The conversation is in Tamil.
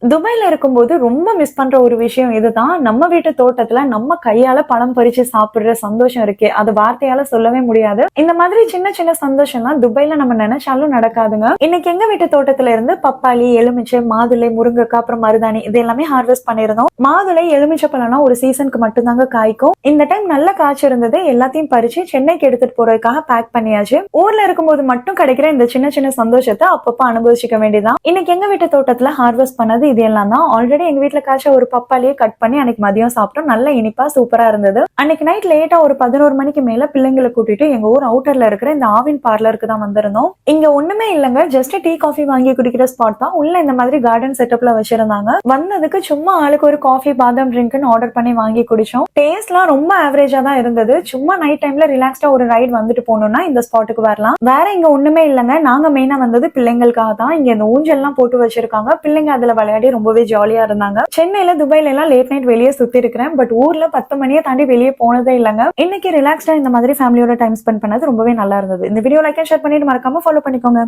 துபாய்ல இருக்கும்போது ரொம்ப மிஸ் பண்ற ஒரு விஷயம் இதுதான். நம்ம வீட்டு தோட்டத்துல நம்ம கையால பழம் பறிச்சு சாப்பிடுற சந்தோஷம் இருக்கே, அது வார்த்தையால சொல்லவே முடியாது. இந்த மாதிரி சின்ன சின்ன சந்தோஷம்லாம் துபாய்ல நம்ம நினைச்சாலும் நடக்காதுங்க. இன்னைக்கு எங்க வீட்டு தோட்டத்துல இருந்து பப்பாளி, எலுமிச்சை, மாதுளை, முருங்கைக்காய், அப்புறம் மருதாணி இது எல்லாமே ஹார்வெஸ்ட் பண்ணிருந்தோம். மாதுளை, எலுமிச்சை பழம்னா ஒரு சீசனுக்கு மட்டும்தாங்க காய்க்கும். இந்த டைம் நல்ல காய்ச்சி இருந்தது. எல்லாத்தையும் பறிச்சு சென்னைக்கு எடுத்துட்டு போறதுக்காக பேக் பண்ணியாச்சு. ஊர்ல இருக்கும்போது மட்டும் கிடைக்கிற இந்த சின்ன சின்ன சந்தோஷத்தை அப்பப்ப அனுபவிச்சுக்க வேண்டியதான். இன்னைக்கு எங்க வீட்டு தோட்டத்துல ஹார்வெஸ்ட் பண்ணது இது எல்லாம் தான். ஆல்ரெடி எங்க வீட்டுல காய்ச்ச ஒரு பப்பாளியை கட் பண்ணி அன்னைக்கு மதியம் சாப்பிட்டோம். நல்ல இனிப்பா சூப்பரா இருந்தது. அன்னைக்கு நைட் லேட்டா ஒரு 11 மணிக்கு மேல பிள்ளைங்களை கூட்டிட்டு எங்க ஊர் அவுட்டர்ல இருக்கிற இந்த ஆவின் பார்லருக்கு தான் வந்திருந்தோம். இங்க ஒண்ணுமே இல்லங்க, ஜஸ்ட் டீ காஃபி வாங்கி குடிக்கிற ஸ்பாட் தான். உள்ள இந்த மாதிரி கார்டன் செட்டப்ல வச்சிருந்தாங்க. வந்ததுக்கு சும்மா ஆளுக்கு ஒரு காஃபி, பாதாம் ட்ரிங்க்னு ஆர்டர் பண்ணி வாங்கி குடிச்சோம். டேஸ்ட்லாம் ரொம்ப ஆவரேஜா தான் இருந்தது. சும்மா நைட் டைம்ல ரிலாக்ஸ்டா ஒரு ரைட் வந்துட்டு போனோம்னா இந்த ஸ்பாட்டுக்கு வரலாம். வேற இங்க ஒண்ணுமே இல்லங்க. நாங்க மெயினா வந்தது பிள்ளைங்களுக்காக தான். இங்க இந்த ஊஞ்சல் எல்லாம் போட்டு வச்சிருக்காங்க. பிள்ளைங்க அதுல விளையாடி ரொம்பவே ஜாலியா இருந்தாங்க. சென்னையில, துபாய்ல எல்லாம் லேட் நைட் வெளியே சுத்தி இருக்கிறேன். பட் ஊர்ல 10 மணியை தாண்டி வெளியே போனதே இல்லங்க. இன்னைக்கு ரிலாக்ஸ்டா இந்த மாதிரி ஃபேமிலியோட டைம் ஸ்பெண்ட் பண்ணது ரொம்பவே நல்லா இருந்தது. இந்த வீடியோ லைக் அண்ட் ஷேர் பண்ணிட்டு மறக்காம ஃபாலோ பண்ணிக்கோங்க.